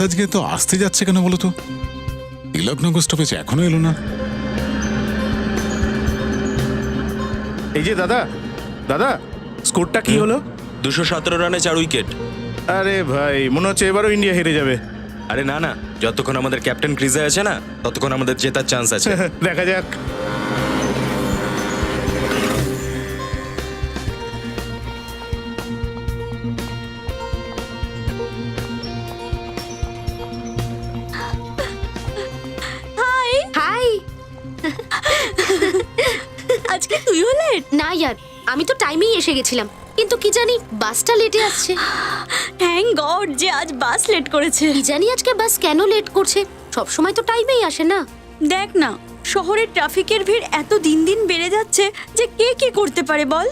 আজকে তো আসতে যাচ্ছে কেন বলো তো? তিলকনগর স্টপেজ এখনো এলো না। এই যে দাদা, দাদা স্কোরটা কি হলো? 217 রানে 4 উইকেট। আরে ভাই, মনে হচ্ছে এবারও ইন্ডিয়া হেরে যাবে। আরে না না, যতক্ষণ আমাদের ক্যাপ্টেন ক্রিজে আছে না, ততক্ষণ আমাদের জেতার চান্স আছে। দেখা যাক। হাই। আজকে তুইও লেট? না ইয়ার, আমি তো টাইমেই এসে গেছিলাম, কিন্তু কি জানি বাসটা লেটে আসছে। থ্যাংক গড যে আজ বাস লেট করেছে। কি জানি আজকে বাস কেন লেট করছে, সব সময় তো টাইমেই আসে না। দেখ না, শহরে ট্রাফিকের ভিড় এত দিন দিন বেড়ে যাচ্ছে যে কে কি করতে পারে বল।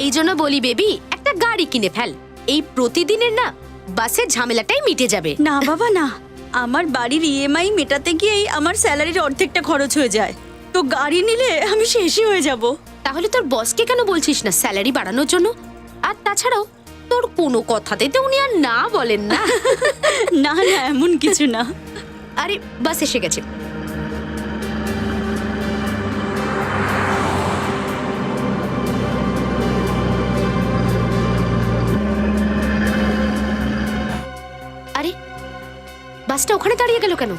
এই জন্য বলি বেবি, একটা গাড়ি কিনে ফেল। এই প্রতিদিনের না বাসের ঝামেলাটাই মিটে যাবে। না বাবা না, আমার বাড়ির ইএমআই মেটাতে গিয়েই আমার স্যালারির অর্ধেকটা খরচ হয়ে যায়। তো গাড়ি নিলে আমি শেষই হয়ে যাব। তাহলে তোর বসকে কেন বলছিস না স্যালারি বাড়ানোর জন্য? আর তাছাড়াও তোর কোনো কথাতে তো উনি আর না বলেন না। না না, এমন কিছু না। আরে বাস এসে গেছে। আরে বাসটা ওখানে দাঁড়িয়ে গেল কেন?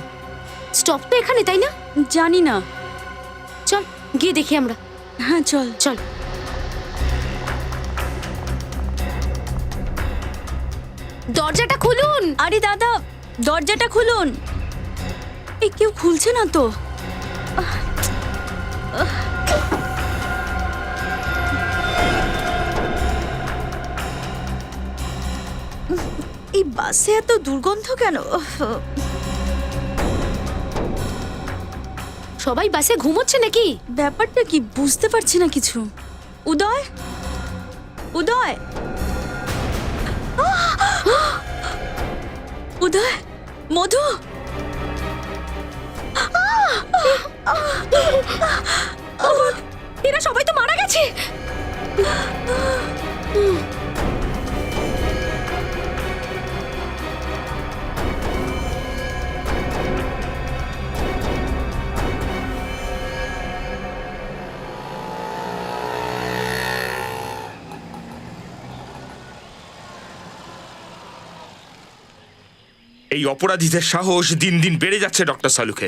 স্টপ তো এখানে, তাই না? জানি না। চল গিয়ে দেখি আমরা। হ্যাঁ চল। চল। দরজাটা খুলুন। আরে দাদা, দরজাটা খুলুন। এই কেউ খুলছে না তো। এই বাসে এত দুর্গন্ধ কেন? সবাই বাসে ঘুমোচ্ছে নাকি? ব্যাপারটা কি বুঝতে পারছি না কিছু। উদয়, উদয়, উদয়, মধু। এরা সবাই তো মারা গেছে। এই অপরাধীদের সাহস দিন দিন বেড়ে যাচ্ছে ডক্টর সালুকে।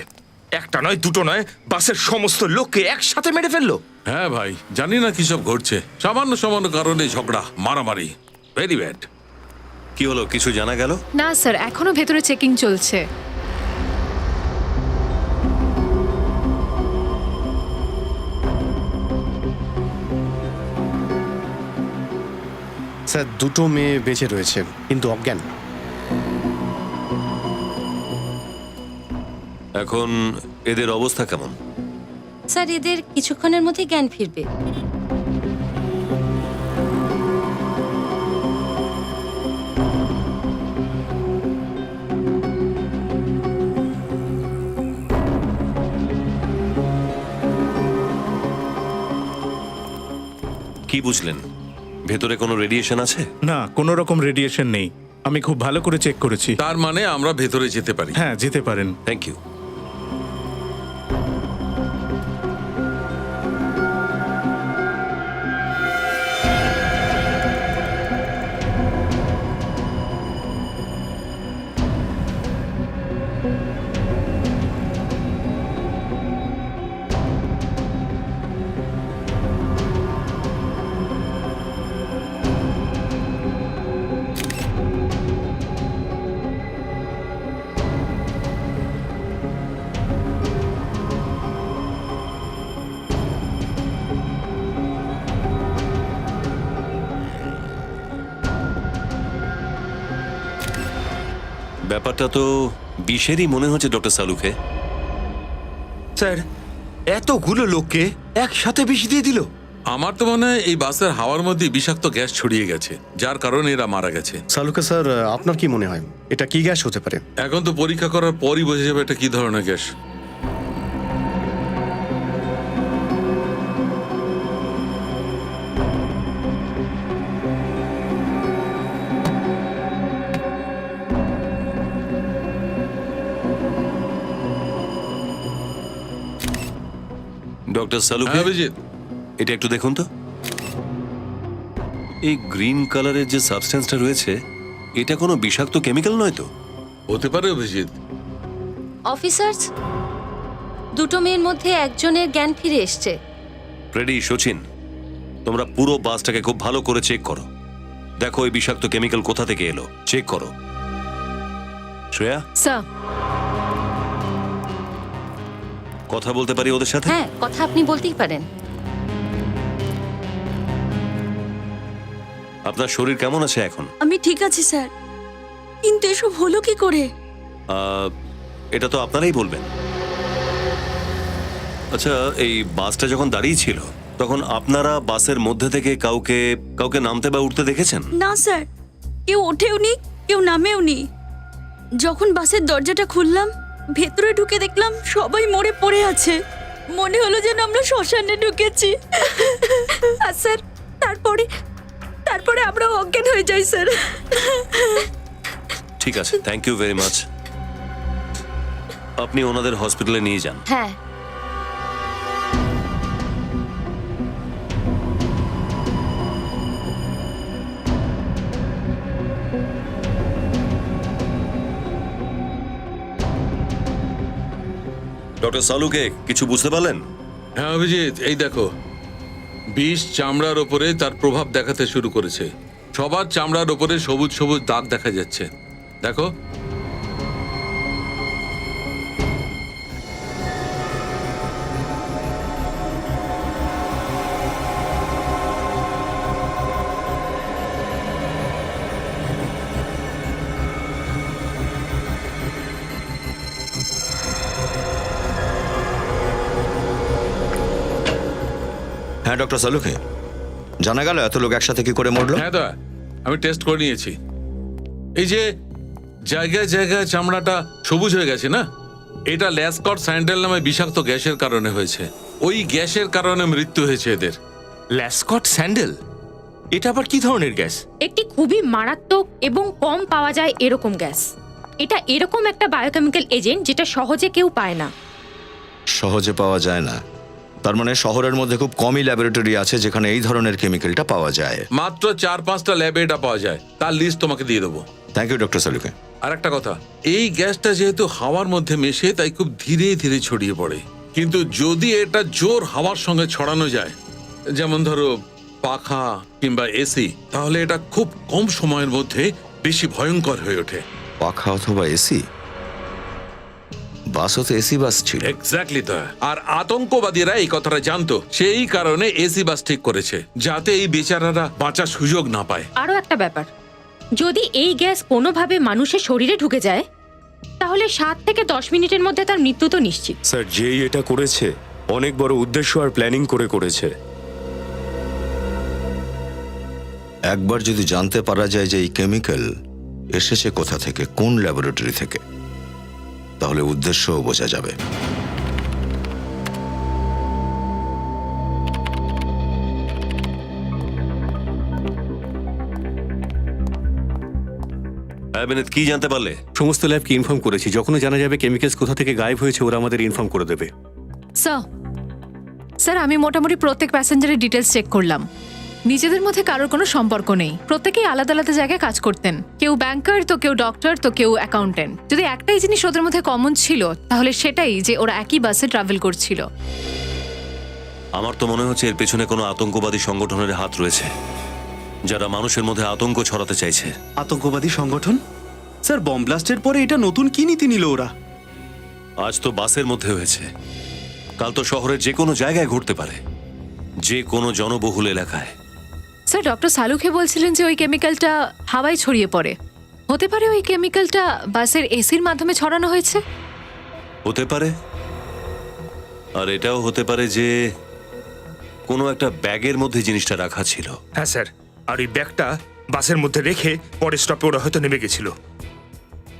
একটা নয়, দুটো নয়, বাসের সমস্ত লোককে একসাথে মেরে ফেললো। হ্যাঁ ভাই, জানি না কি সব ঘটছে। সামান্য সামান্য কারণে ঝগড়া, মারামারি, ভেরি ব্যাড। কি হলো, কিছু জানা গেল? না স্যার, এখনো ভেতরে চেকিং চলছে। স্যার, দুটো মেয়ে বেঁচে রয়েছে কিন্তু অজ্ঞান। এখন এদের অবস্থা কেমন? স্যার, এদের কিছুক্ষণের মধ্যে জ্ঞান ফিরবে। কি বুঝলেন? ভেতরে কোনো রেডিয়েশন আছে? না, কোনো রকম রেডিয়েশন নেই। আমি খুব ভালো করে চেক করেছি। তার মানে আমরা ভেতরে যেতে পারি? হ্যাঁ, যেতে পারেন। Thank you. ব্যাপারটা তো বিষেরই মনে হচ্ছে ডক্টর সালুকে। স্যার, এতগুলো লোককে একসাথে বিষ দিয়ে দিল। আমার তো মনে হয় এই বাসের হাওয়ার মধ্যে বিষাক্ত গ্যাস ছড়িয়ে গেছে, যার কারণে এরা মারা গেছে। সালুকে স্যার, আপনার কি মনে হয় এটা কি গ্যাস হতে পারে? এখন তো পরীক্ষা করার পরই বোঝা যাবে এটা কি ধরনের গ্যাস। ডক্টর সালুকে হ্যাঁ অভিজিৎ, এটা একটু দেখুন তো। এই গ্রিন কালারের যে সাবস্টেন্সটা রয়েছে, এটা কোনো বিষাক্ত কেমিক্যাল নয় তো? হতে পারে অভিজিৎ। অফিসার্স, দুটো মেয়ের মধ্যে একজনের জ্ঞান ফিরে এসছে। ফ্রেডি, সচিন, তোমরা পুরো বাসটাকে খুব ভালো করে চেক করো। দেখো এই বিষাক্ত কেমিক্যাল কোথা থেকে এলো, চেক করো। শ্রেয়া, স্যার। কথা বলতে পারি ওদের সাথে? হ্যাঁ, কথা আপনি বলতেই পারেন। আপনার শরীর কেমন আছে এখন? আমি ঠিক আছি স্যার, কিন্তু এসব হলো কি করে? এটা তো আপনারাই বলবেন। আচ্ছা, এই বাসটা যখন দাঁড়িয়ে ছিল তখন আপনারা বাসের মধ্যে থেকে কাউকে কাউকে নামতে বা উঠতে দেখেছেন? না স্যার, কেউ ওঠেওনি, কেউ নামেওনি। যখন বাসের দরজাটা খুললাম, ভেতরে ঢুকে দেখলাম সবাই মরে পড়ে আছে। মনে হলো যেন আমরা শ্মশানে ঢুকেছি। আর স্যার, তারপরে আমরা অজ্ঞান হয়ে যাই স্যার। ঠিক আছে, থ্যাংক ইউ ভেরি মাচ। আপনি ওনাদের হসপিটালে নিয়ে যান। হ্যাঁ। ডক্টর সালুকে কিছু বুঝতে পারলেন? হ্যাঁ অভিজিৎ, এই দেখো, বিষ চামড়ার ওপরে তার প্রভাব দেখাতে শুরু করেছে। সবার চামড়ার ওপরে সবুজ সবুজ দাগ দেখা যাচ্ছে, দেখো। হ্যাঁ ডক্টর সালুকে, জানা গেল এত লোক একসাথে কি করে মরলো? হ্যাঁ দা, আমি টেস্ট করে নিয়েছি। এই যে জায়গায় জায়গায় চামড়াটা সবুজ হয়ে গেছে না, এটা ল্যাসকট স্যান্ডেল নামে বিষাক্ত গ্যাসের কারণে হয়েছে। ওই গ্যাসের কারণে মৃত্যু হয়েছে এদের। ল্যাসকট স্যান্ডেল, এটা আবার কি ধরনের গ্যাস? একটি খুবই মারাত্মক এবং কম পাওয়া যায় এরকম গ্যাস। এটা এরকম একটা বায়োকেমিক্যাল এজেন্ট যেটা সহজে কেউ পায় না। সহজে পাওয়া যায় না? তার মানে শহরের মধ্যে খুব কমই ল্যাবরেটরি আছে যেখানে এই ধরনের কেমিক্যালটা পাওয়া যায়। মাত্র 4-5টা ল্যাবে এটা পাওয়া যায়, তার লিস্ট তোমাকে দিয়ে দেবো। থ্যাংক ইউ ডক্টর সালুকে। আর একটা কথা, এই গ্যাসটা যেহেতু হাওয়ার মধ্যে মেশে, তাই খুব ধীরে ধীরে ছড়িয়ে পড়ে। কিন্তু যদি এটা জোর হাওয়ার সঙ্গে ছড়ানো যায়, যেমন ধরো পাখা কিংবা এসি, তাহলে এটা খুব কম সময়ের মধ্যে বেশি ভয়ঙ্কর হয়ে ওঠে। পাখা অথবা এসি? বাসও তো এসি বাস ছিল। এক্স্যাক্টলি তো। আর আতঙ্কবাদীরা এই কথাটা জানতো, সেই কারণে এসি বাস ঠিক করেছে, যাতে এই বেচারারা বাঁচার সুযোগ না পায়। আরও একটা ব্যাপার, যদি এই গ্যাস কোনোভাবে মানুষের শরীরে ঢুকে যায়, তাহলে 7 থেকে 10 মিনিটের মধ্যে তার মৃত্যু তো নিশ্চিত। স্যার, যেই এটা করেছে অনেক বড় উদ্দেশ্য আর প্ল্যানিং করে করেছে। একবার যদি জানতে পারা যায় যে এই কেমিক্যাল এসেছে কোথা থেকে, কোন ল্যাবরেটরি থেকে, তাহলে উদ্দেশ্যও বোঝা যাবে। কি জানতে পারলে? সমস্ত ল্যাবকে ইনফর্ম করেছি, যখনই জানা যাবে কেমিক্যালস কোথা থেকে গায়েব হয়েছে ওরা আমাদের ইনফর্ম করে দেবে। স্যার, আমি মোটামুটি প্রত্যেক প্যাসেঞ্জারের ডিটেলস চেক করলাম। নিজেদের মধ্যে কারোর কোনো সম্পর্ক নেই, প্রত্যেকেই আলাদা আলাদা জায়গায় কাজ করতেন। কেউ ব্যাংকার, তো কেউ ডক্টর, তো কেউ অ্যাকাউন্টেন্ট। যদি একটাই জিনিস ওদের মধ্যে কমন ছিল, তাহলে সেটাই যে ওরা একই বাসে ট্রাভেল করছিল। আমার তো মনে হচ্ছে এর পেছনে কোনো আতঙ্কবাদী সংগঠনের হাত রয়েছে, যারা মানুষের মধ্যে আতঙ্ক ছড়াতে চাইছে। আতঙ্কবাদী সংগঠন? স্যার, বম ব্লাস্টের পরে এটা নতুন কি নীতি নিল ওরা? আজ তো বাসের মধ্যে হয়েছে, কাল তো শহরের যে কোনো জায়গায় ঘটতে পারে, যে কোনো জনবহুল এলাকায়। স্যার, ডক্টর সালুকে বলছিলেন যে ওই কেমিক্যালটা হাওয়ায় ছড়িয়ে পড়ে। হতে পারে ওই কেমিক্যালটা বাসের এসির মাধ্যমে ছড়ানো হয়েছে। হতে পারে। আর এটাও হতে পারে যে কোনো একটা ব্যাগের মধ্যে জিনিসটা রাখা ছিল। হ্যাঁ স্যার, আর ওই ব্যাগটা বাসের মধ্যে রেখে পরে স্টপে ওরা হয়তো নেমে গেছিল।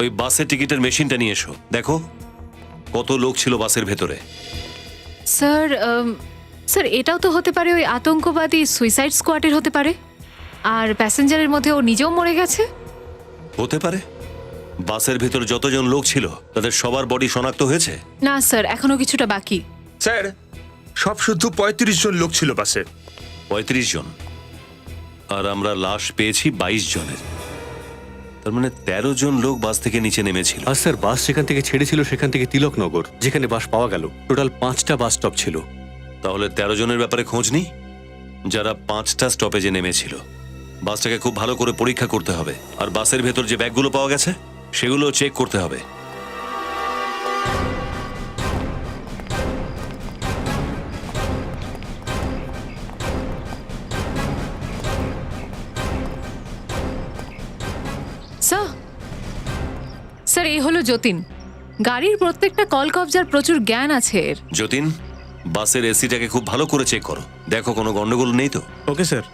ওই বাসের টিকিটের মেশিনটা নিয়ে এসো, দেখো কত লোক ছিল বাসের ভেতরে। স্যার, এটাও তো হতে পারে ওই আতঙ্কবাদী সুইসাইড স্কোয়াডের হতে পারে। আর প্যাসেঞ্জারের মধ্যে ও নিজেও মরে গেছে। হতে পারে। বাসের ভেতর যতজন লোক ছিল তাদের সবার বডি শনাক্ত হয়েছে? না স্যার, এখনো কিছুটা বাকি। স্যার, সব শুদ্ধ ৩৫ জন লোক ছিল বাসে। ৩৫ জন, আর আমরা লাশ পেয়েছি ২২ জনের। তার মানে ১৩ জন লোক বাস থেকে নিচে নেমেছিল। আর স্যার বাস যেখান থেকে ছেড়েছিল সেখান থেকে তিলকনগর যেখানে বাস পাওয়া গেল টোটাল 5টা বাস স্টপ ছিল। তাহলে ১৩ জনের ব্যাপারে খোঁজ নিই, যারা 5টা স্টপেজে নেমেছিল। বাসটাকে খুব ভালো করে পরীক্ষা করতে হবে, আর বাসের ভেতর যে ব্যাগগুলো পাওয়া গেছে সেগুলো চেক করতে হবে। স্যার স্যার এই হলো যতীন। গাড়ির প্রত্যেকটা কল কবজার প্রচুর জ্ঞান আছে এর। যতীন, বাসের এসিটাকে খুব ভালো করে চেক করো, দেখো কোনো গন্ডগোল নেই তো। Okay sir.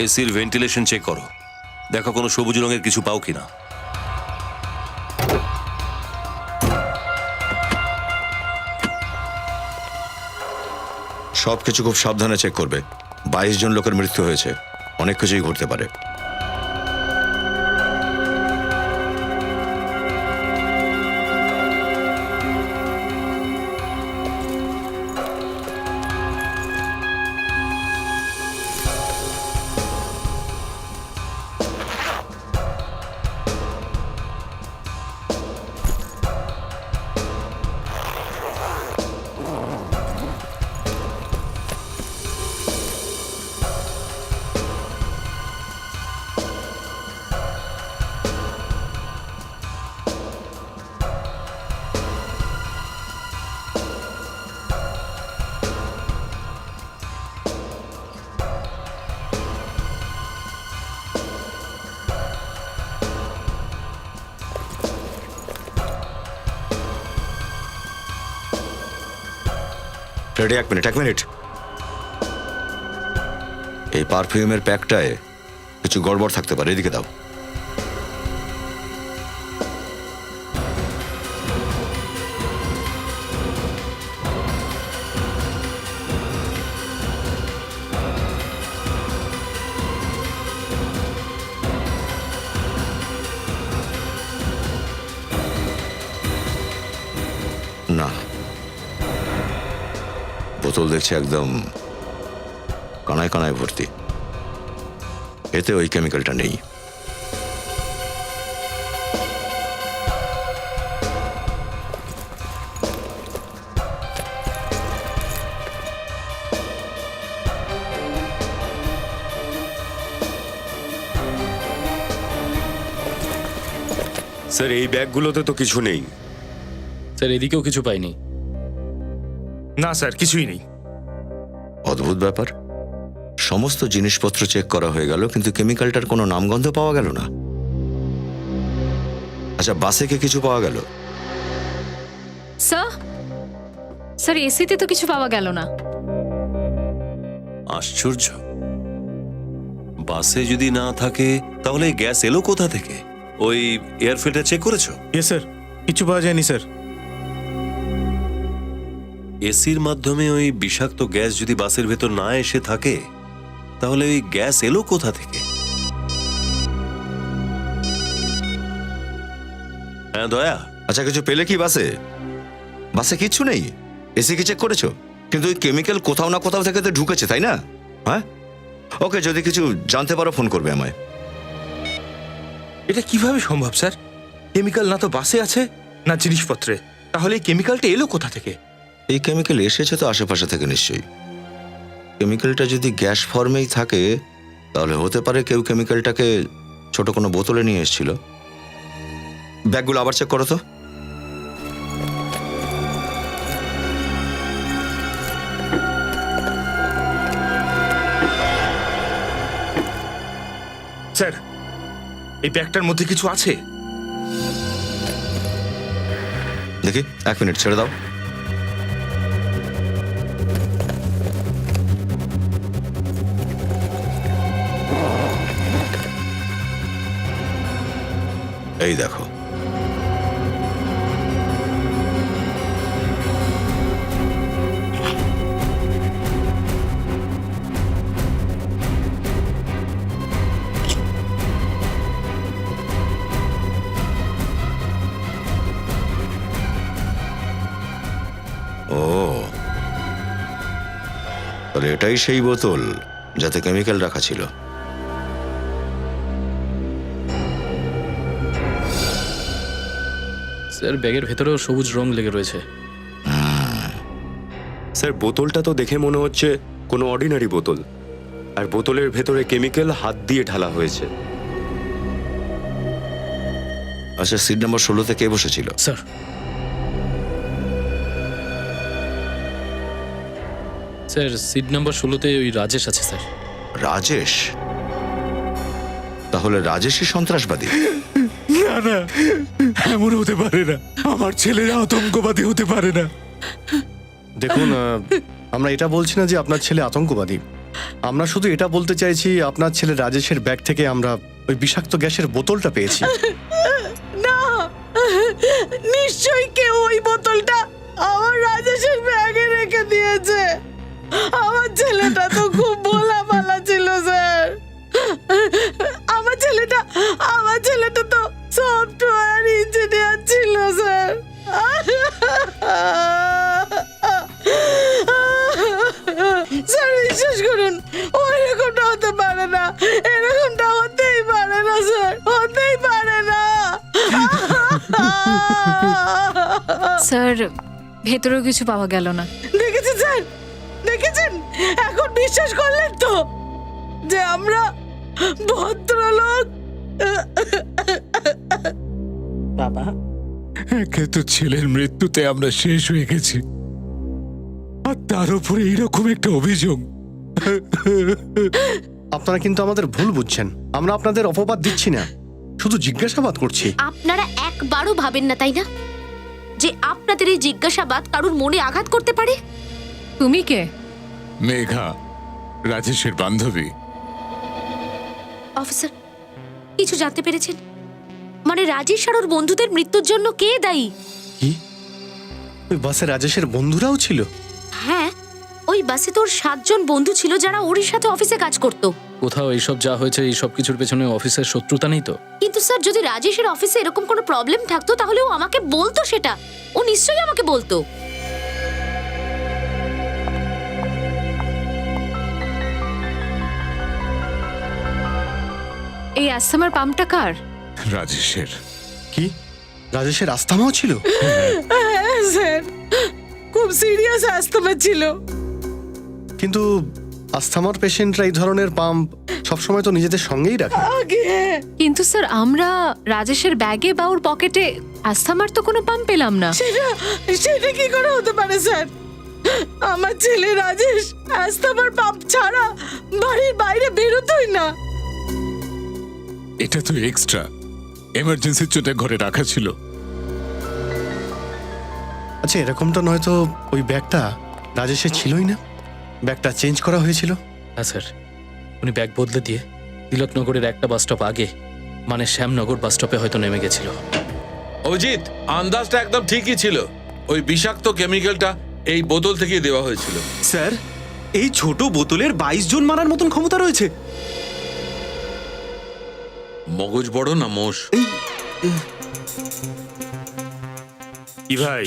এসির ভেন্টিলেশন চেক করো, দেখো কোনো সবুজ রঙের কিছু পাও কিনা। সবকিছু খুব সাবধানে চেক করবে। ২২ জন লোকের মৃত্যু হয়েছে, অনেক কিছুই ঘটতে পারে। রেডি, এক মিনিট। এই পারফিউমের প্যাকটায় কিছু গড়বড় থাকতে পারে, এদিকে দাও। না, বোতল দেখছি একদম কানায় কানায় ভর্তি, এতে ওই কেমিক্যালটা নেই। স্যার এই ব্যাগগুলোতে তো কিছু নেই। স্যার এদিকেও কিছু পাইনি। না স্যার, কিছুই নেই। অদ্ভুত ব্যাপার, সমস্ত জিনিসপত্র চেক করা হয়ে গেল কিন্তু কেমিক্যালটার কোনো নামগন্ধ পাওয়া গেল না। আচ্ছা, বাসে কি কিছু পাওয়া গেল? স্যার এসিতে তো কিছু পাওয়া গেল না। আশ্চর্য, বাসে যদি না থাকে তাহলে গ্যাস এলো কোথা থেকে? ওই এয়ার ফিল্টার চেক করেছো? ইয়েস স্যার, কিছু পাওয়া যায়নি স্যার। এসির মাধ্যমে ওই বিষাক্ত গ্যাস যদি বাসের ভেতর না এসে থাকে তাহলে ওই গ্যাস এলো কোথা থেকে? হ্যাঁ দয়া, আচ্ছা, কিছু পেলে কি বাসে? বাসে কিচ্ছু নেই, এসি কি চেক করেছো? কিন্তু ওই কেমিক্যাল কোথাও না কোথাও থেকে তো ঢুকেছে, তাই না? হ্যাঁ, ওকে, যদি কিছু জানতে পারো ফোন করবে আমায়। এটা কিভাবে সম্ভব স্যার? কেমিক্যাল না তো বাসে আছে না জিনিসপত্রে, তাহলে এই কেমিক্যালটা এলো কোথা থেকে? এই কেমিক্যাল এসেছে তো আশেপাশে থেকে নিশ্চয়ই। কেমিক্যালটা যদি গ্যাস ফর্মেই থাকে তাহলে হতে পারে কেউ কেমিক্যালটাকে ছোট কোনো বোতলে নিয়ে এসেছিল। ব্যাগগুলো আবার চেক করো তো। স্যার, এই ব্যাগটার মধ্যে কিছু আছে? দেখি, এক মিনিট, ছেড়ে দাও। এই দেখো, আর এটাই সেই বোতল যাতে কেমিক্যাল রাখা ছিল। স্যার ব্যাগের ভেতরেও সবুজ রং লেগে রয়েছে। স্যার বোতলটা তো দেখে মনে হচ্ছে কোনো অর্ডিনারি বোতল, আর বোতলের ভেতরে কেমিক্যাল হাত দিয়ে ঢালা হয়েছে। আচ্ছা, সিট নাম্বার 16-তে কে বসেছিল? স্যার স্যার সিট নাম্বার 16-তে ওই রাজেশ আছে স্যার। রাজেশ? তাহলে রাজেশই সন্ত্রাসবাদী? না না, এমন হতে পারে না। আমার ছেলেরা আতঙ্কবাদী হতে পারে না। দেখুন, আমরা এটা বলছি না যে আপনার ছেলে আতঙ্কবাদী। আমরা শুধু এটা বলতে চাইছি আপনার ছেলে রাজেশের ব্যাগ থেকে আমরা ওই বিষাক্ত গ্যাসের বোতলটা পেয়েছি। না, নিশ্চয়ই কেউ ওই বোতলটা আমার রাজেশের ব্যাগে রেখে দিয়েছে। আমার ছেলেটা তো খুব ভোলাভালা ছিল স্যার। আমার ছেলেটা তো সফটওয়্যার ইঞ্জিনিয়ার ছিল স্যার। স্যার বিশ্বাস করুন, ওই রকমটা হতে পারে না। এরকমটা হতেই পারে না স্যার, হতেই পারে না। স্যার ভেতরেও কিছু পাওয়া গেল না। দেখেছেন স্যার, দেখেছেন? এখন বিশ্বাস করলেন তো যে আমরা ভদ্রলোক? বাবা, একে তো ছেলের মৃত্যুতে আমরা শেষ হয়ে গেছি, আর তার উপরে এইরকম একটা অভিযোগ। আপনারা কিন্তু আমাদের ভুল বুঝছেন। আমরা আপনাদের অপবাদ দিচ্ছি না, শুধু জিজ্ঞাসাবাদ করছি। আপনারা একবারও ভাবেন না তাই না যে আপনাদের এই জিজ্ঞাসাবাদ কারুর মনে আঘাত করতে পারে? তুমি কে? মেঘা, রাজেশের বান্ধবী। অফিসার, কিছু জানতে পেরেছেন? মানে রাজেশ আর ওর বন্ধুদের মৃত্যুর জন্য কে দায়ী? কি ওই বাসে রাজেশের বন্ধুরাও ছিল? হ্যাঁ, ওই বাসে তোর 7 জন বন্ধু ছিল যারা ওর সাথে অফিসে কাজ করত। কোথাও এইসব যা হয়েছে এই সব কিছুর পেছনে অফিসের শত্রুতা নেই তো? কিন্তু স্যার, যদি রাজেশের অফিসে এরকম কোনো প্রবলেম থাকতো তাহলে ও আমাকে বলতো সেটা। ও নিশ্চয়ই আমাকে বলতো। এই অ্যাসথামার পাম্পটা কার? রাজেশের। কি রাজেশের আস্থামাও ছিল? হ্যাঁ স্যার, খুব সিরিয়াস অ্যাস্তমা ছিল। কিন্তু আস্থামার পেশেন্টরা এই ধরনের পাম্প সবসময় তো নিজেদের সঙ্গেই রাখে। আগে কিন্তু স্যার আমরা রাজেশের ব্যাগে বা ওর পকেটে অ্যাসথামার তো কোনো পাম্প পেলাম না। সেটা কি করে হতে পারে স্যার? আমার ছেলে রাজেশ অ্যাস্তমার পাম্প ছাড়া বাড়ির বাইরে বেরোতই না। এটা তো এক্সট্রা, এমার্জেন্সির জন্য ঘরে রাখা ছিল। আচ্ছা, এরকমটা নয় তো ওই ব্যাগটা রাজেশের ছিলই না? ব্যাগটা চেঞ্জ করা হয়েছিল? হ্যাঁ স্যার, উনি ব্যাগ বদলে দিয়ে তিলকনগরের একটা বাস স্টপ আগে, মানে শ্যামনগর বাস স্টপে হয়তো নেমে গেছিল। অজিত, আন্দাজটা একদম ঠিকই ছিল। ওই বিষাক্ত কেমিক্যালটা এই বোতল থেকেই দেওয়া হয়েছিল। স্যার, এই ছোট বোতলের 22 জন মারার মতন ক্ষমতা রয়েছে। মগজ বড় না মোষ? কি ভাই,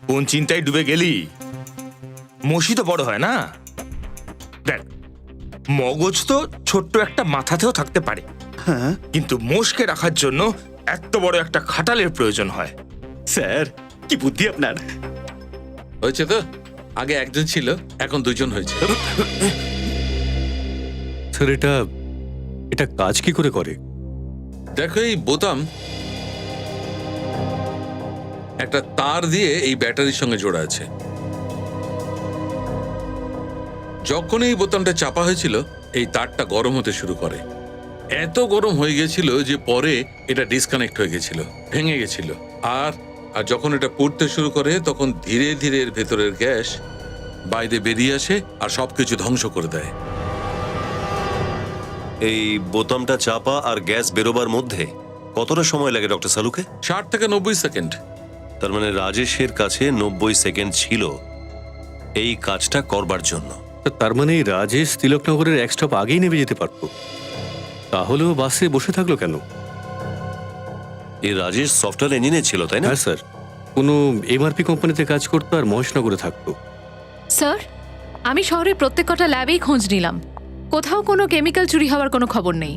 কোন চিন্তায় ডুবে গেলি? মসি তো বড় হয় না। দেখ, মগজ তো ছোট্ট একটা মাথাতেও থাকতে পারে, কিন্তু মোষকে রাখার জন্য এত বড় একটা খাটালের প্রয়োজন হয়। স্যার, কি বুদ্ধি আপনার! হয়েছে তো, আগে একজন ছিল, এখন 2 জন হয়েছে। স্যার এটা কাজ কি করে করে? দেখো, এই বোতাম একটা তার দিয়ে এই ব্যাটারির সঙ্গে জোড়া আছে। যখন এই বোতামটা চাপা হয়েছিল, এই তারটা গরম হতে শুরু করে। এত গরম হয়ে গেছিল যে পরে এটা ডিসকানেক্ট হয়ে গেছিল, ভেঙে গেছিল। আর যখন এটা পুড়তে শুরু করে তখন ধীরে ধীরে এর ভেতরের গ্যাস বাইরে বেরিয়ে আসে আর সবকিছু ধ্বংস করে দেয়। এই বোতামটা চাপা আর গ্যাস বেরোবার মধ্যে কতটা সময় লাগে ডক্টর সালুকে? 60 থেকে 90 সেকেন্ড। তার মানে রাজেশের কাছে 90 সেকেন্ড ছিল এই কাজটা করবার জন্য। তার মানে এই রাজেশ তিলকনগরের এক স্টপ আগেই নেমে যেতে পারতো, তাহলেও বাসে বসে থাকলো কেন? এই রাজেশ সফটওয়্যার ইঞ্জিনিয়ার ছিল, তাই না? হ্যাঁ স্যার, কোনো এমআরপি কোম্পানিতে কাজ করতো আর মহেশনগরে থাকতো। স্যার আমি শহরের প্রত্যেক কটা ল্যাবেই খোঁজ নিলাম, কোথাও কোনো কেমিক্যাল চুরি হওয়ার কোনো খবর নেই।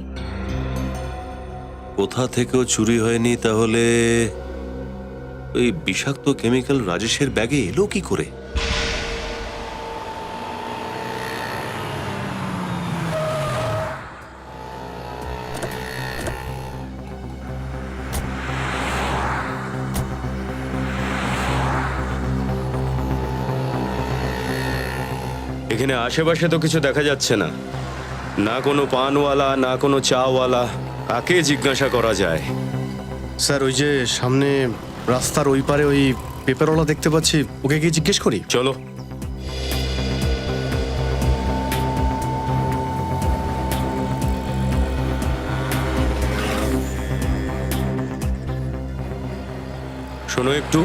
কোথা থেকেও চুরি হয়নি, তাহলে ওই বিষাক্ত কেমিক্যাল রাজেশের ব্যাগে এলো কি করে? এখানে আশেপাশে তো কিছু দেখা যাচ্ছে না, না কোনো পানওয়ালা না কোনো চাওয়ালা। কাকে জিজ্ঞাসা করা যায়? স্যার ওই যে সামনে রাস্তার ওই পারে ওই পেপারওয়ালা দেখতে পাচ্ছি, ওকে গিয়ে জিজ্ঞেস করি। চলো। শোনো একটু,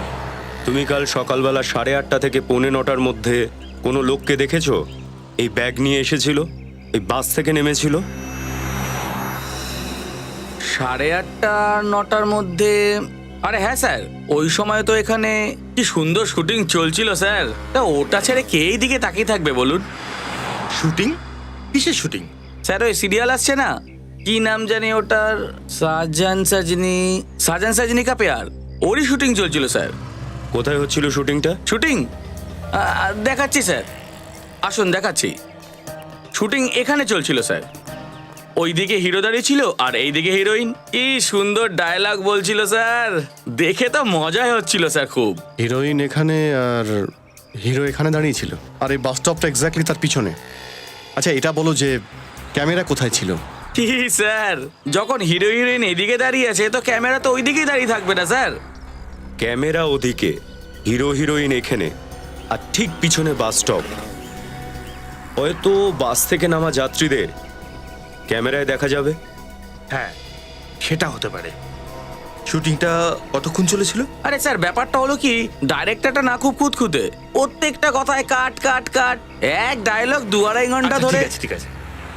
তুমি কাল সকালবেলা 8:30 থেকে 8:45 মধ্যে কোনো লোককে দেখেছো এই ব্যাগ নিয়ে এসেছিল, এই বাস থেকে নেমেছিল? 8:30 9টার মধ্যে? আরে হ্যাঁ স্যার, ওই সময় তো এখানে কি সুন্দর শুটিং চলছিল স্যার। তা ওটা ছেড়ে কে এই দিকে তাকিয়ে থাকবে বলুন? শুটিং? কিসের শুটিং? স্যার ওই সিরিয়াল আসছে না, কি নাম জানি ওটার, সাজান সাজনি কা প্যার, ওরই শুটিং চলছিল স্যার। কোথায় হচ্ছিল শুটিংটা? শুটিং দেখাচ্ছি স্যার, আসুন দেখাচ্ছি। শুটিং এখানে চলছিল স্যার। ওইদিকে হিরো দাঁড়িয়ে ছিল আর এইদিকে হিরোইন। কি সুন্দর ডায়লগ বলছিল স্যার, দেখে তো মজাই হচ্ছিল স্যার খুব। হিরোইন এখানে আর হিরো এখানে দাঁড়িয়েছিল, আর এই বাস স্টপটা এক্স্যাক্টলি তার পিছনে। আচ্ছা এটা বলো যে ক্যামেরা কোথায় ছিল? কি স্যার, যখন হিরো হিরোইন এদিকে দাঁড়িয়ে আছে তো ক্যামেরা তো ওইদিকেই দাঁড়িয়ে থাকবে না স্যার? ক্যামেরা ওদিকে, হিরো হিরোইন এখানে, আর ঠিক পিছনে বাস স্টপ। হয়তো বাস থেকে নামা যাত্রীদের ক্যামেরায় দেখা যাবে। হ্যাঁ, সেটা হতে পারে। শুটিংটা কতক্ষণ চলেছিল? আরে স্যার ব্যাপারটা হলো কি, ডাইরেক্টরটা না খুব খুঁতখুঁতে, প্রত্যেকটা কথায় কাট কাট কাট, এক ডায়লগ 2-2.5 ঘন্টা আচ্ছা, ধরে। ঠিক আছে।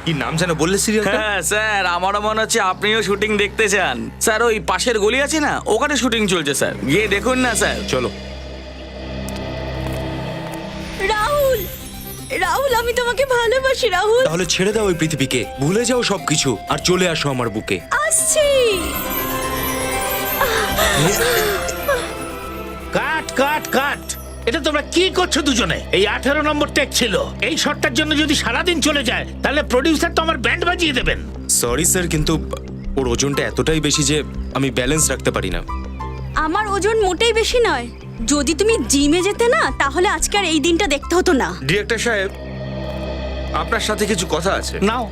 কি নাম যেন বললে সিরিয়ালটা? হ্যাঁ স্যার, আমারও মনে হচ্ছে আপনিও শুটিং দেখতে চান। স্যার ওই পাশের গলি আছে না, ওখানে শুটিং চলছে স্যার, গিয়ে দেখুন না স্যার। চলো। রাহুল, রাহুল আমি তোমাকে ভালোবাসি রাহুল। তাহলে ছেড়ে দাও ওই পৃথিবীকে, ভুলে যাও সবকিছু আর চলে আসো আমার বুকে। আসছি। কাট কাট কাট, এটা তোমরা কি করছো দুজনে? এই 18 নম্বর টেক ছিল, এই শটটার জন্য যদি সারাদিন চলে যায় তাহলে প্রডিউসার তো আমার ব্যান্ড বাজিয়ে দেবেন। সরি স্যার, কিন্তু ওর ওজনটা এতটাই বেশি যে আমি ব্যালেন্স রাখতে পারি না। আমার ওজন মোটেই বেশি নয়, যদি তুমি জিমে যেতে না তাহলে আজকে আর এই দিনটা দেখতে হতো না। ডিরেক্টর সাহেব, আপনার সাথে কিছু কথা আছে। নাও,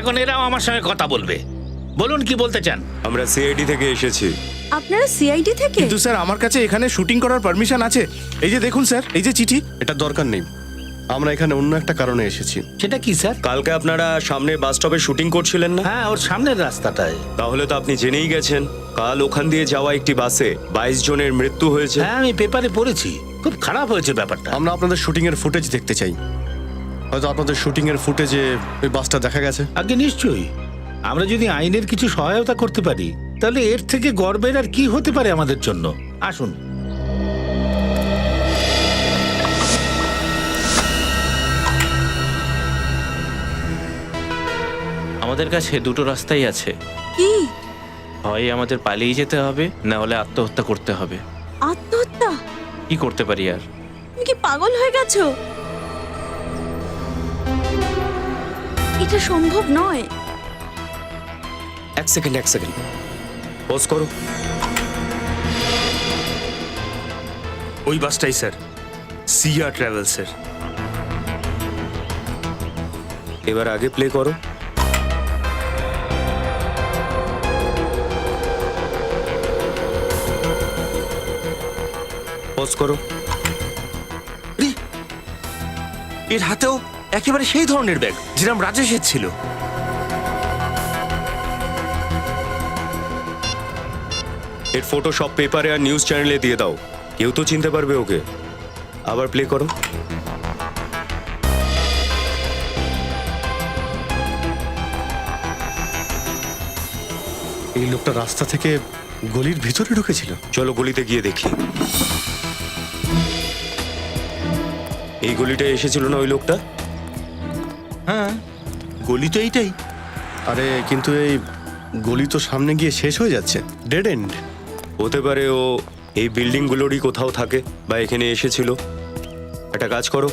এখন এরাও আমার সঙ্গে কথা বলবে, বলুন কি বলতে চান। আমরা সিআইডি থেকে এসেছি। আপনারা সিআইডি থেকে? কিন্তু স্যার আমার কাছে এখানে শুটিং করার পারমিশন আছে। এই যে দেখুন স্যার, এই যে চিঠি, এটা দরকার নেই। আমরা এখানে অন্য একটা কারণে এসেছি। সেটা কি স্যার? কালকে আপনারা সামনে বাস স্টপে শুটিং করছিলেন না? হ্যাঁ, ওর সামনের রাস্তাটায়। তাহলে তো আপনি জেনেই গেছেন কাল ওখান দিয়ে যাওয়া একটি বাসে 22 জনের মৃত্যু হয়েছে। হ্যাঁ, আমি পেপারে পড়েছি, খুব খারাপ হয়েছে ব্যাপারটা। আমরা আপনাদের শুটিং এর ফুটেজ দেখতে চাই। হয়তো আপনাদের শুটিং এর ফুটেজে ওই বাসটা দেখা গেছে। আগে নিশ্চয়ই, আমরা যদি আইনের কিছু সহায়তা করতে পারি তাহলে এর থেকে গর্বের আর কি হতে পারে আমাদের জন্য। আসুন। আমাদের কাছে দুটো রাস্তাই আছে, কি? হয় আমাদের পালিয়ে যেতে হবে, না হলে আত্মহত্যা করতে হবে। আত্মহত্যা? কি করতে পারি আর? তুমি কি পাগল হয়ে গেছো? এটা সম্ভব নয়। এক সেকেন্ড পজ করো। ওই বাসটাই স্যার, সিয়া ট্রাভেলসের। এবার আগে প্লে করো। পজ করো। এর হাতেও একেবারে সেই ধরনের ব্যাগ যেরকম রাজেশের ছিল। এর ফটো সব পেপারে আর নিউজ চ্যানেলে দিয়ে দাও, কেউ তো চিনতে পারবে ওকে। আবার প্লে করো। এই লোকটা রাস্তা থেকে গলির ভিতরে ঢুকেছিল। চলো গলিতে গিয়ে দেখি। এই গলিটায় এসেছিল না ওই লোকটা? হ্যাঁ, গলি তো এইটাই। আরে কিন্তু এই গলি তো সামনে গিয়ে শেষ হয়ে যাচ্ছে, ডেড এন্ড। হতে পারে ও এই বিল্ডিংগুলোরই কোথাও থাকে বা এখানে এসেছিল। একটা কাজ করো,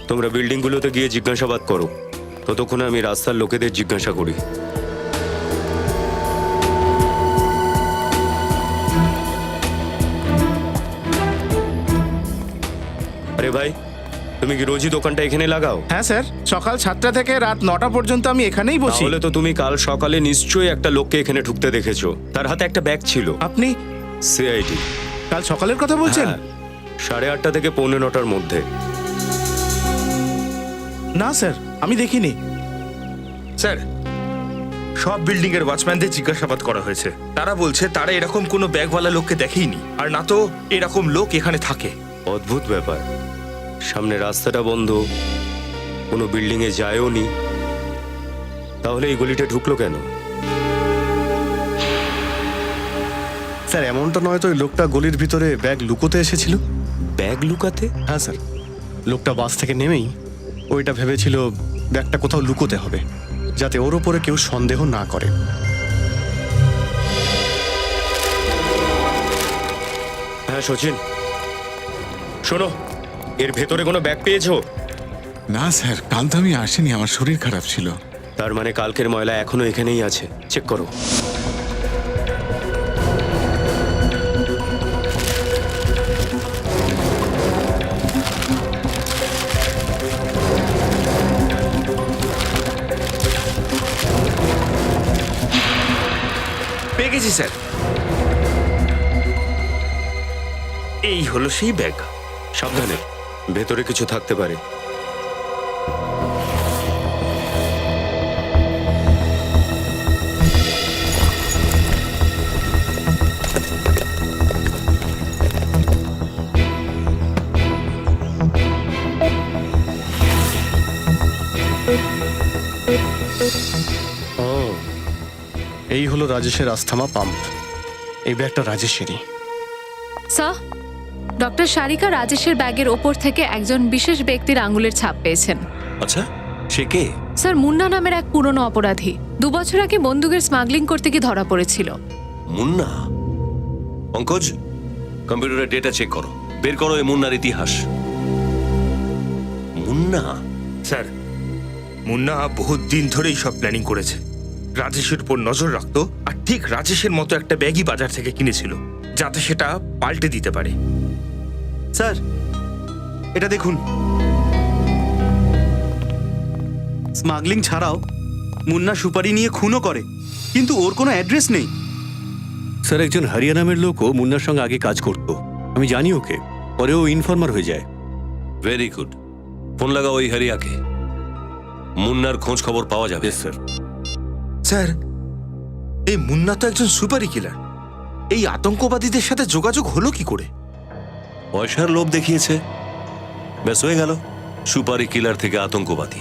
তোমরা বিল্ডিংগুলোতে গিয়ে জিজ্ঞাসাবাদ করো, ততক্ষণে আমি রাস্তার লোকেদের জিজ্ঞাসা করি। আরে ভাই, তুমি কি রোজই দোকানটা এখানে লাগাও? হ্যাঁ স্যার, সকাল 7টা থেকে রাত 9টা পর্যন্ত আমি এখানেই বসি। তাহলে তো তুমি কাল সকালে নিশ্চয়ই একটা লোককে এখানে ঢুকতে দেখেছো। তার হাতে একটা ব্যাগ ছিল। আপনি সিআইডি। কাল সকালের কথা বলছেন? 8:30 থেকে 8:45 মধ্যে। না স্যার, আমি দেখিনি। স্যার, সব বিল্ডিং এর ওয়াচম্যানদের জিজ্ঞাসাবাদ করা হয়েছে, তারা বলছে তারা এরকম কোনো ব্যাগওয়ালা লোককে দেখেইনি, আর না তো এরকম লোক এখানে থাকে। অদ্ভুত ব্যাপার, সামনে রাস্তাটা বন্ধ, কোনো বিল্ডিং এ যায়ও নি, তাহলে এই গলিটা ঢুকলো কেন? স্যার এমনটা নয় তো ওই লোকটা গলির ভিতরে ব্যাগ লুকোতে এসেছিল? ব্যাগ লুকাতে? হ্যাঁ স্যার, লোকটা বাস থেকে নেমেই ওইটা ভেবেছিল ব্যাগটা কোথাও লুকোতে হবে, যাতে ওর ওপরে কেউ সন্দেহ না করে। হ্যাঁ সচিন, শোনো, এর ভেতরে কোনো ব্যাগ পেয়েছো? না স্যার, কাল তো আমি আসিনি, আমার শরীর খারাপ ছিল। তার মানে কালকের ময়লা এখনো এখানেই আছে, চেক করো। পেয়ে গেছি স্যার, এই হলো সেই ব্যাগ। সাবধানে, ভেতরে কিছু থাকতে পারে। ও, এই হলো রাজেশের আস্থামা পাম্প। এই ব্যাগটা রাজেশেরই। স্যার, ডক্টর সারিকা রাজেশের ব্যাগের ওপর থেকে একজন বিশেষ ব্যক্তির আঙুলের ছাপ পেয়েছেন। আচ্ছা, সে কে? স্যার, মুন্না নামের এক পুরনো অপরাধী 2 বছর আগে বন্দুকের স্মাগলিং করতে গিয়ে ধরা পড়েছিল। মুন্না? পঙ্কজ, কম্পিউটারে ডেটা চেক করো, বের করো এই মুন্নার ইতিহাস। মুন্না? স্যার, মুন্না বহুত দিন ধরেই সব প্ল্যানিং করেছে, রাজেশের উপর নজর রাখতো, আর ঠিক রাজেশের মতো একটা ব্যাগই বাজার থেকে কিনেছিল, যাতে সেটা পাল্টে দিতে পারে। স্যার, এটা দেখুন, স্মাগলিং ছাড়াও মুন্না সুপারি নিয়ে খুনও করে, কিন্তু ওর কোনো অ্যাড্রেস নেই। স্যার, একজন হরিয়া নামের লোকও মুন্নার সঙ্গে আগে কাজ করত, আমি জানি ওকে, পরে ও ইনফর্মার হয়ে যায়। ভেরি গুড, ফোন লাগাও ওই হরিয়াকে, মুন্নার খোঁজ খবর পাওয়া যাবে। স্যার। স্যার, এই মুন্না তো একজন সুপারি কিলার, এই আতঙ্কবাদীদের সাথে যোগাযোগ হলো কি করে? পয়সার লোভ দেখিয়েছে, ব্যাস হয়ে গেল, সুপারি কিলার থেকে আতঙ্কবাদী।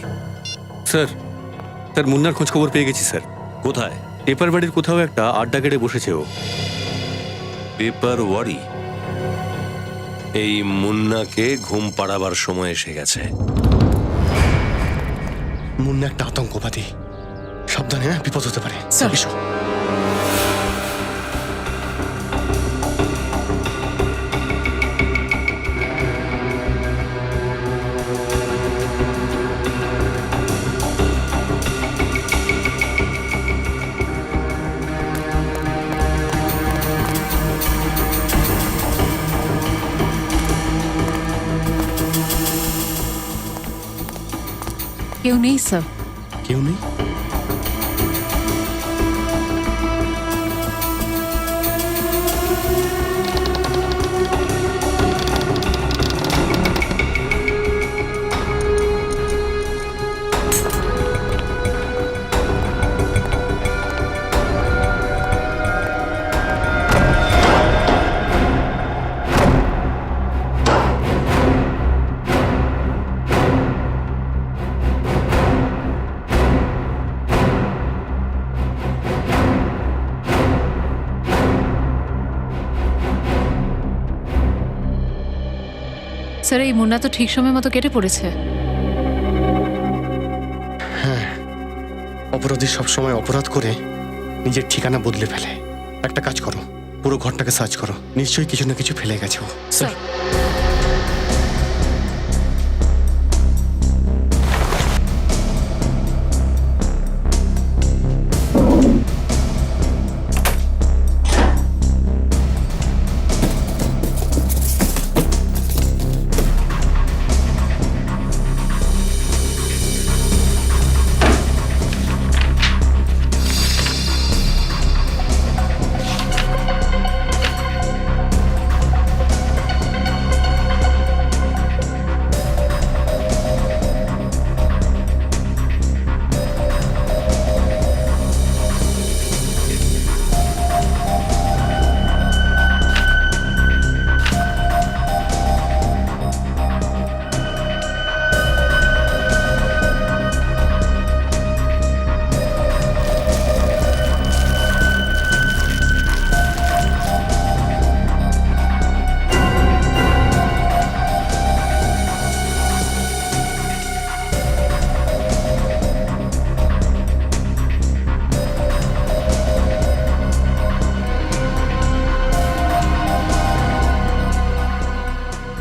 স্যার, স্যার মুন্নার খোঁজ খবর পেয়ে গেছি স্যার। কোথায়? পেপার বাড়ির কোথাও একটা আড্ডা কেটে বসেছে ও। পেপার ওয়ারি? এই মুন্নাকে ঘুম পাড়াবার সময় এসে গেছে। মুন্না একটা আতঙ্কবাদী, সাবধানে, বিপদ হতে পারে। স্যার। এসো। কেউ নেই স্যার। কেউ নেই? স্যার এই মুন্না তো ঠিক সময় মতো কেটে পড়েছে। হ্যাঁ, অপরাধী সবসময় অপরাধ করে নিজের ঠিকানা বদলে ফেলে। একটা কাজ করো, পুরো ঘরটাকে সার্চ করো, নিশ্চয়ই কিছু না কিছু ফেলে গেছে ও। স্যার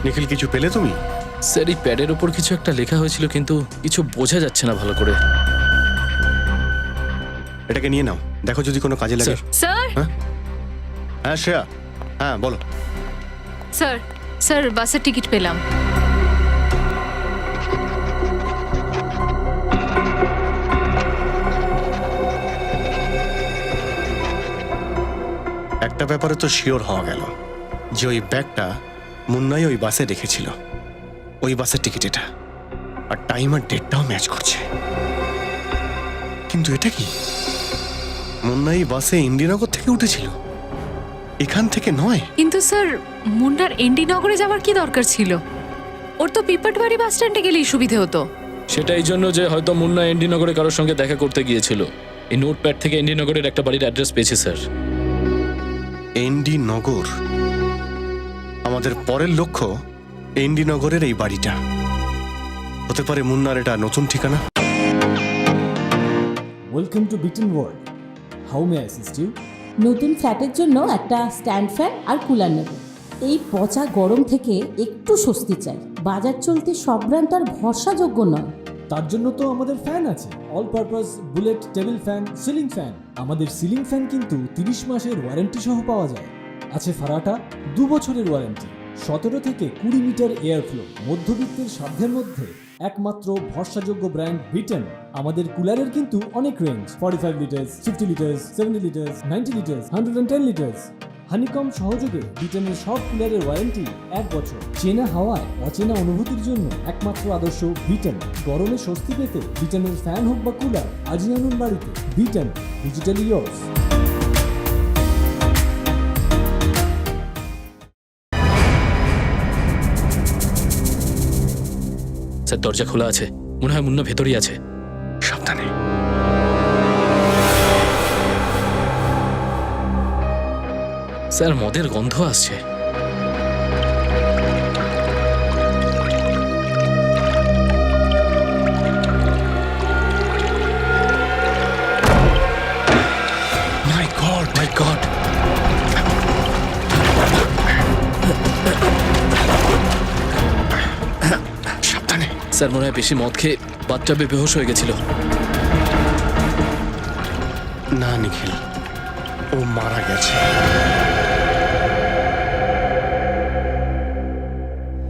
নিখিল, কিছু পেলে তুমি? স্যার এই প্যাডের ওপর কিছু একটা লেখা হয়েছিল কিন্তু কিছু বোঝা যাচ্ছে না ভালো করে। এটাকে নিয়ে নাও, দেখো যদি কোনো কাজে লাগে। স্যার হ্যাঁ শ্রেয়া, হ্যাঁ বলো। স্যার স্যার বাসের টিকিট পেলাম। একটা ব্যাপারে তো শিওর হওয়া গেল যে ওই ব্যাগটা মুন্নাই ওই বাসে রেখেছিল। ওই বাসের টিকিট এটা, আর টাইম আর ডেটটাও ম্যাচ করছে। কিন্তু এটা কি, মুন্নাই বাসে ইন্দিরানগর থেকে উঠেছিল, এখান থেকে নয়। কিন্তু স্যার মুন্নার এনডি নগরে যাওয়ার কি দরকার ছিল? ওর তো পিপাটবাড়ি বাস স্ট্যান্ডে গেলেই সুবিধে হতো। সেটা এই জন্য যে হয়তো মুন্না এনডি নগরে কারোর সঙ্গে দেখা করতে গিয়েছিল। এই নোটপ্যাড থেকে এনডি নগরের একটা বাড়ির অ্যাড্রেস পেয়েছি স্যার। এনডি নগর, আমাদের পরের লক্ষ্য এনডি নগরের এই বাড়িটা। হতে পারে মুন্নার এটা নতুন ঠিকানা। Welcome to Bitten world, how may I assist you? নতুন ফ্ল্যাটের জন্য একটা স্ট্যান্ড ফ্যান আর কুলার নেব। এই পচা গরম থেকে একটু স্বস্তি চাই। বাজার চলতে সব ব্র্যান্ড তো আর ভরসাযোগ্য নয়। তার জন্য তো আমাদের ফ্যান আছে, all purpose bullet table fan, ceiling fan. আমাদের সিলিং ফ্যান কিন্তু 30 মাসের ওয়ারেন্টি সহ পাওয়া যায়। আছে ফারাটা 2 বছরের ওয়ারেন্টি, 17 থেকে 20 মিটার এয়ার ফ্লো, মধ্যবিত্তের সাধ্যের মধ্যে একমাত্র ভরসাযোগ্য ব্র্যান্ড বিটেন। আমাদের কুলারের কিন্তু অনেক range, 45 litres, 50 litres, 70 litres, 90 litres, 110 litres. Honeycomb সহযোগে বিটেনের সব কুলারের ওয়ারেন্টি 1 বছর। চেনা হাওয়ায় অচেনা অনুভূতির জন্য একমাত্র আদর্শ বিটেন। গরমে স্বস্তি পেতে বিটেনের ফ্যান হোক বা কুলার, আজই আনুন বাড়িতে। Beaten, digitally yours. স্যার দরজা খোলা আছে, মনে হয় মুন্না ভেতরেই আছে। সাবধানে। স্যার মদের গন্ধ আসছে। মাই গড, মাই গড। সাবধানে। স্যার মনে হয় বেশি মদ খেয়ে বাথটাবে বেহুশ হয়ে গেছিল। না নিখিল, ও মারা গেছে।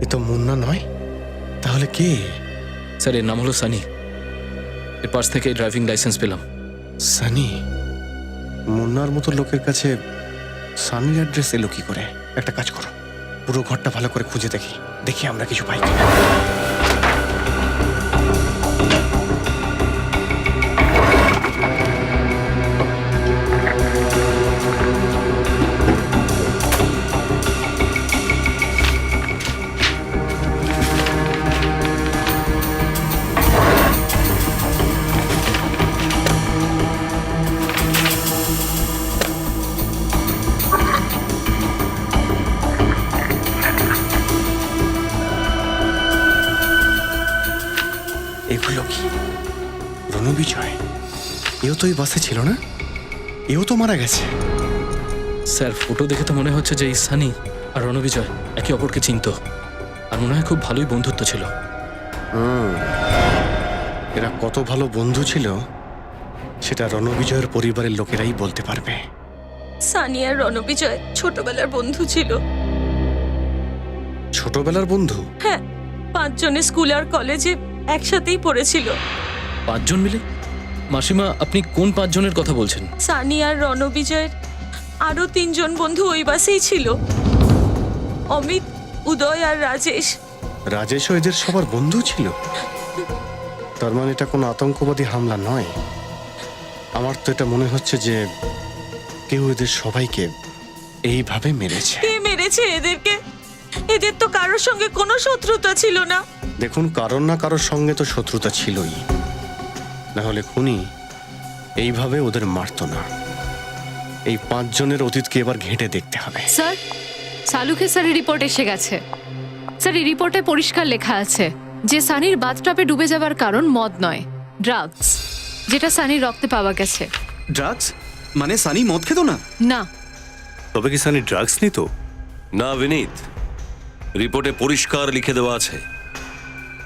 এ তো মুন্না নয়, তাহলে কে? স্যার এর নাম হলো সানি। এর পাশ থেকে ড্রাইভিং লাইসেন্স পেলাম। সানি? মুন্নার মতো লোকের কাছে সানির অ্যাড্রেস এলো কি করে? একটা কাজ করো, পুরো ঘরটা ভালো করে খুঁজে দেখি আমরা কিছু পাই কিনা। তো ওই বাসে ছিল না? এও তো মারা গেছে। স্যার ফটো দেখে তো মনে হচ্ছে যে এই সানি আর রণবিজয় একে অপরকে চিনতো, আর মনে হয় খুব ভালোই বন্ধুত্ব ছিল। এরা কত ভালো বন্ধু ছিল সেটা রণবিজয়ের পরিবারের লোকেরাই বলতে পারবে। সানি আর রণবিজয় ছোটবেলার বন্ধু ছিল। ছোটবেলার বন্ধু? হ্যাঁ, 5 জনে স্কুল আর কলেজে একসাথেই পড়েছিল। 5 জন মিলে? মাসিমা, আপনি কোন 5 জনের কথা বলছেন? সানি আর রণবিজয়ের আরো 3 জন বন্ধু ওই বাসেই ছিল, অমিত, উদয় আর রাজেশ। রাজেশও এদের সবার বন্ধু ছিল? তার মানে এটা কোনো আতঙ্কবাদী হামলা নয়। আমার তো এটা মনে হচ্ছে যে কেউ এদের সবাইকে এইভাবে মেরেছে। কে মেরেছে এদেরকে? এদের তো কারোর সঙ্গে কোনো শত্রুতা ছিল না। দেখুন, কারোর না কারোর সঙ্গে তো শত্রুতা ছিলই, না হলে খুনি এইভাবে ওদের মারতো না। এই 5 জনের অতীতকে এবার ঘেঁটে দেখতে হবে। স্যার, সালুকে স্যারের রিপোর্ট এসে গেছে। স্যার, এই রিপোর্টে পরিষ্কার লেখা আছে যে সানির বাথটবে ডুবে যাবার কারণ মদ নয়, ড্রাগস, যেটা সানির রক্তে পাওয়া গেছে। ড্রাগস? মানে সানি মদ খেত না? না। তবে কি সানি ড্রাগস নিত? না বিনীত, রিপোর্টে পরিষ্কার লিখে দেওয়া আছে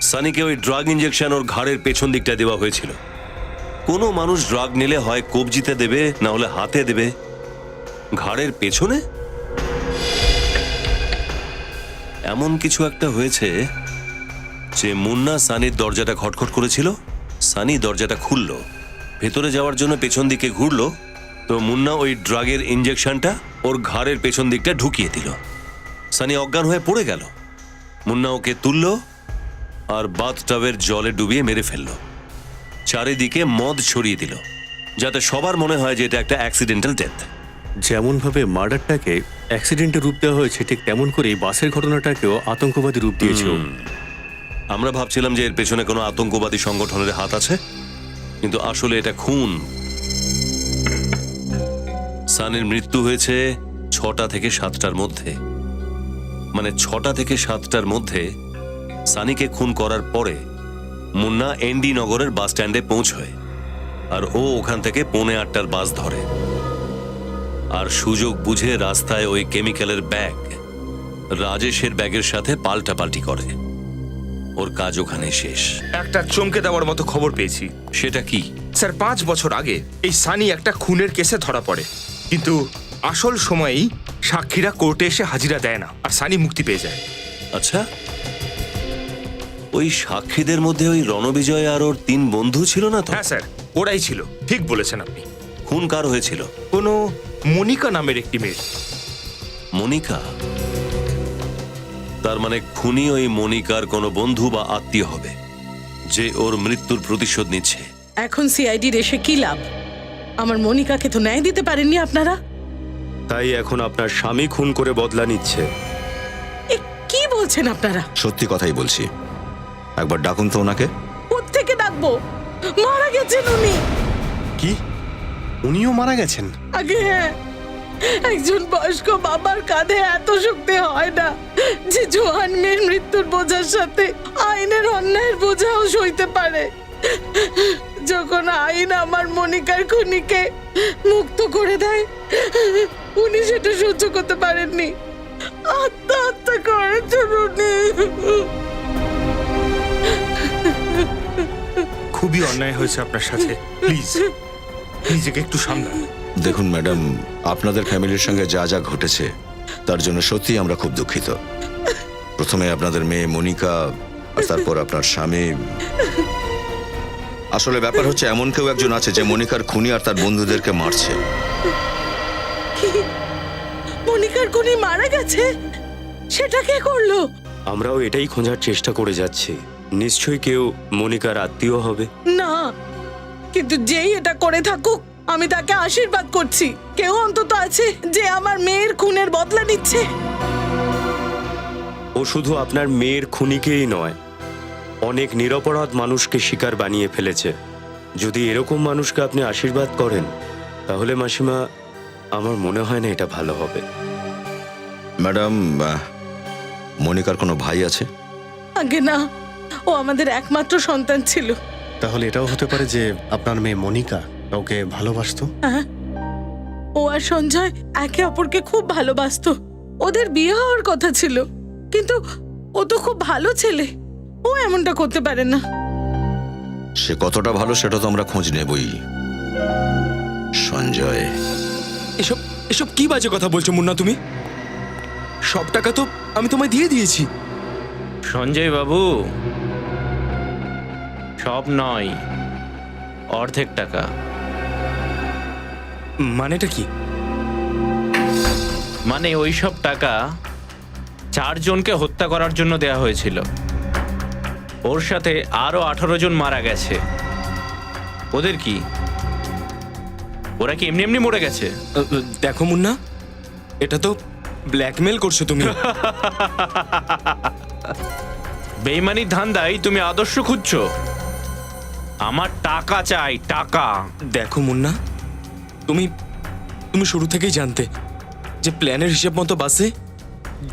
সানিকে ওই ড্রাগ ইঞ্জেকশন ওর ঘাড়ের পেছন দিকটা দেওয়া হয়েছিল। কোনো মানুষ ড্রাগ নিলে হয় কবজিতে দেবে, না হলে হাতে দেবে, ঘাড়ের পেছনে এমন কিছু একটা হয়েছে যে মুন্না সানির দরজাটা খটখট করেছিল, সানি দরজাটা খুলল, ভেতরে যাওয়ার জন্য পেছন দিকে ঘুরলো, তো মুন্না ওই ড্রাগের ইঞ্জেকশনটা ওর ঘাড়ের পেছন দিকটা ঢুকিয়ে দিল। সানি অজ্ঞান হয়ে পড়ে গেল, মুন্না ওকে তুলল আর বাথটাবের জলে ডুবিয়ে মেরে ফেলল। চারিদিকে মদ ছড়িয়ে দিল যাতে সবার মনে হয় যে এটা একটা অ্যাক্সিডেন্টাল ডেথ। যেমন ভাবে মার্ডারটাকে অ্যাক্সিডেন্টে রূপ দেওয়া হয়েছে, ঠিক তেমন করে বাসের ঘটনাটাকেও আতঙ্কবাদী রূপ দিয়েছে। আমরা ভাবছিলাম যে এর পেছনে কোনো আতঙ্কবাদী সংগঠনের হাত আছে, কিন্তু আসলে এটা খুন। সানির মৃত্যু হয়েছে 6টা থেকে 7টার মধ্যে, মানে 6টা থেকে 7টার মধ্যে সানিকে খুন করার পরে মুন্না এনডি নগরের বাস স্ট্যান্ডে পৌঁছয়, আর ও ওখান থেকে 7:45টার বাস ধরে, আর সুযোগ বুঝে রাস্তায় ওই কেমিক্যালের ব্যাগ রাজেশের ব্যাগের সাথে পাল্টাপাল্টি করে। ওর কাজ ওখানে শেষ। একটা চমকে দেওয়ার মতো খবর পেয়েছি। সেটা কি? স্যার, 5 বছর আগে এই সানি একটা খুনের কেসে ধরা পড়ে, কিন্তু আসল সময়েই সাক্ষীরা কোর্টে এসে হাজিরা দেয় না, আর সানি মুক্তি পেয়ে যায়। আচ্ছা, ওই সাক্ষীদের মধ্যে ওই রণবিজয় আর ওর 3 বন্ধু ছিল না তো? হ্যাঁ স্যার, ওরাই ছিল, ঠিক বলেছেন আপনি। খুন কার হয়েছিল? কোনো মনিকা নামের একটি মেয়ে। মনিকা? তার মানে খুনি ওই মনিকার কোনো বন্ধু বা আত্মীয় হবে, যে ওর মৃত্যুর প্রতিশোধ নিচ্ছে। এখন সিআইডির এসে কি লাভ? আমার মনিকাকে তো ন্যায় দিতে পারেননি আপনারা। তাই এখন আপনার স্বামী খুন করে বদলা নিচ্ছে। কি বলছেন আপনারা? সত্যি কথাই বলছি, একবার ডাকুন তো ওনাকে। কোত্থেকে ডাকবো? মারা গেছেন উনি। কি? উনিও মারা গেছেন? আগে হ্যাঁ, একজন বয়স্ক বাবার কাঁধে এত শক্তি হয় না যে জোয়ান মেয়ের মৃত্যুর বোঝার সাথে আইনের অন্যায়ের বোঝাও সইতে পারে। যখন আইন আমার মনিকার খুনিকে মুক্ত করে দেয়, উনি সেটা সহ্য করতে পারেননি, আত্মহত্যা করেছেন উনি। খুবই অন্যায় হয়েছে আপনার সাথে, প্লিজ নিজেকে একটু সামলান। দেখুন ম্যাডাম, আপনাদের ফ্যামিলির সঙ্গে যা যা ঘটেছে তার জন্য সত্যি আমরা খুব দুঃখিত। প্রথমে আপনাদের মেয়ে মনিকা, আর তারপর আপনার স্বামী। আসলে ব্যাপার হচ্ছে এমন কেউ একজন আছে যে মনিকার খুনি আর তার বন্ধুদেরকে মারছে। মনিকার খুনি মারা গেছে? সেটা কে করলো? আমরাও এটাই খোঁজার চেষ্টা করে যাচ্ছি। নিশ্চয়ই কেউ মনিকার আত্মীয় হবে। না, কিন্তু যেই এটা করে থাকুক আমি তাকে আশীর্বাদ করছি। কেউ অন্তত আছে যে আমার মেয়ের খুনের বদলা নিচ্ছে। ও শুধু আপনার মেয়ের খুনিকেই নয়, অনেক নিরপরাধ মানুষকে শিকার বানিয়ে ফেলেছে। যদি এরকম মানুষকে আপনি আশীর্বাদ করেন তাহলে মাসিমা, আমার মনে হয় না এটা ভালো হবে। ম্যাডাম, মনিকার কোনো ভাই আছে? আগে না, ও আমাদের একমাত্র সন্তান ছিল। তাহলে এটাও হতে পারে যে আপনার মেয়ে মনিকা ওকে ভালোবাসতো? হ্যাঁ, ও আর সঞ্জয় একে অপরকে খুব ভালোবাসতো। ওদের বিয়ে হওয়ার কথা ছিল, কিন্তু ও তো খুব ভালো ছেলে, ও এমনটা করতে পারে না। সে কতটা ভালো সেটা তো আমরা খোঁজ নেবই। সঞ্জয়, এসব এসব কি বাজে কথা বলছো মুন্না তুমি? সব টাকা তো আমি তোমায় দিয়ে দিয়েছি। সঞ্জয় বাবু, সব নয়, অর্ধেক টাকা। মানেটা কি? মানে ওই সব টাকা 4 জনকে হত্যা করার জন্য দেয়া হয়েছিল। ওর সাথে আরো 18 জন মারা গেছে। ওদের কি, ওরা কি এমনি এমনি মরে গেছে? দেখো মুন্না, এটা তো ব্ল্যাকমেল করছো তুমি। বেইমানির ধান্দায় তুমি আদর্শ খুঁজছো। আমার টাকা চাই, টাকা। দেখো মুন্না, তুমি তুমি শুরু থেকেই জানতে যে প্ল্যানের হিসেব মতো বাসে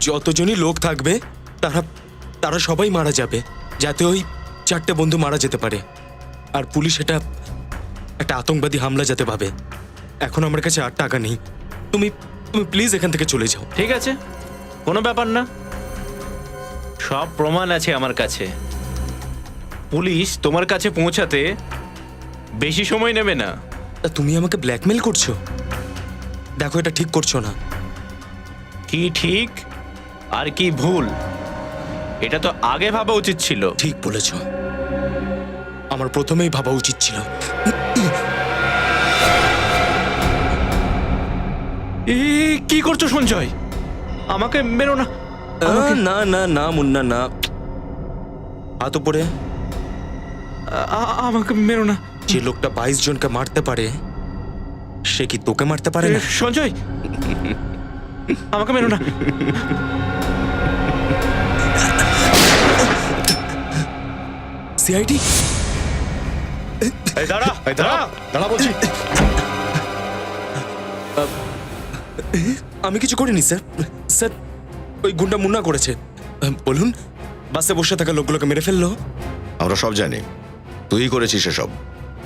যতজনই লোক থাকবে তারা তারা সবাই মারা যাবে, যাতে ওই 4টে বন্ধু মারা যেতে পারে। আর পুলিশ এটা একটা আতঙ্কবাদী হামলা যাতে ভাবে। এখন আমার কাছে আর টাকা নেই, তুমি তুমি প্লিজ এখান থেকে চলে যাও। ঠিক আছে, কোনো ব্যাপার না, সব প্রমাণ আছে আমার কাছে। পুলিশ তোমার কাছে পৌঁছাতে বেশি সময় নেবে না। তা তুমি আমাকে ব্ল্যাকমেল করছো? দেখো, এটা ঠিক করছো না। কি ঠিক আর কি ভুল এটা তো আগে ভাবা উচিত ছিল। ঠিক বলেছ, আমার প্রথমেই ভাবা উচিত ছিল। কি করছো সঞ্জয়? আমাকে মেরো না। না না না মুন্না, না, হাত উপরে। আমাকে মেরো না। যে লোকটা 22 জনকে মারতে পারে সে কি তোকে মারতে পারে না? সঞ্জয়, আমাকে মেরো না। সিআইডি, দাঁড়া দাঁড়া দাঁড়া বলছি। আমি কিছু করিনি স্যার। স্যার, ওই গুন্ডা মুন্না করেছে। বলুন, বাসে বসে থাকা লোকগুলোকে মেরে ফেললো। আমরা সব জানি তুই করেছিস এসব।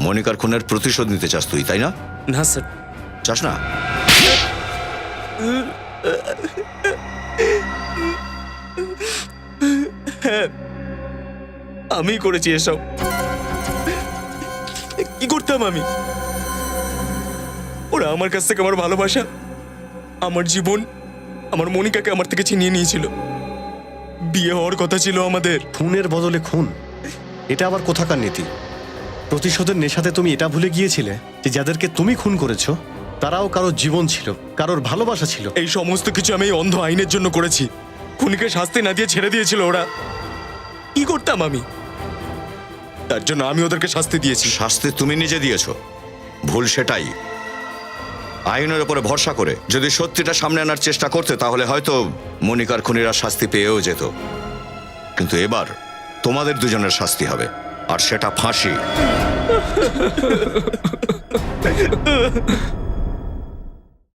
মনিকার খুনের প্রতিশোধ নিতে চাস তুই, তাই না? না স্যার। চাস না? হ্যাঁ, আমি করেছি এসব। কি করতাম আমি? ওরা আমার কাছ থেকে আমার ভালোবাসা, আমার জীবন, আমার মনিকাকে আমার থেকে ছিনিয়ে নিয়েছিল। বিয়ে হওয়ার কথা ছিল আমাদের। খুনের বদলে খুন, এটা আবার কোথাকার নীতি? প্রতিশোধের নেশাতে তুমি এটা ভুলে গিয়েছিলে যে যাদেরকে তুমি খুন করেছো তারাও কারোর জীবন ছিল, কারোর ভালোবাসা ছিল। এই সমস্ত কিছু আমি এই অন্ধ আইনের জন্য করেছি। খুনিকে শাস্তি না দিয়ে ছেড়ে দিয়েছিল ওরা। কি করতাম আমি? তার জন্য আমি ওদেরকে শাস্তি দিয়েছি। শাস্তি তুমি নিজে দিয়েছো, ভুল সেটাই। আইনের উপরে ভরসা করে যদি সত্যিটা সামনে আনার চেষ্টা করতে তাহলে হয়তো মনিকার খুনিরা শাস্তি পেয়েও যেত। কিন্তু এবার তোমাদের দুজনের শাস্তি হবে, আর সেটা ফাঁসি।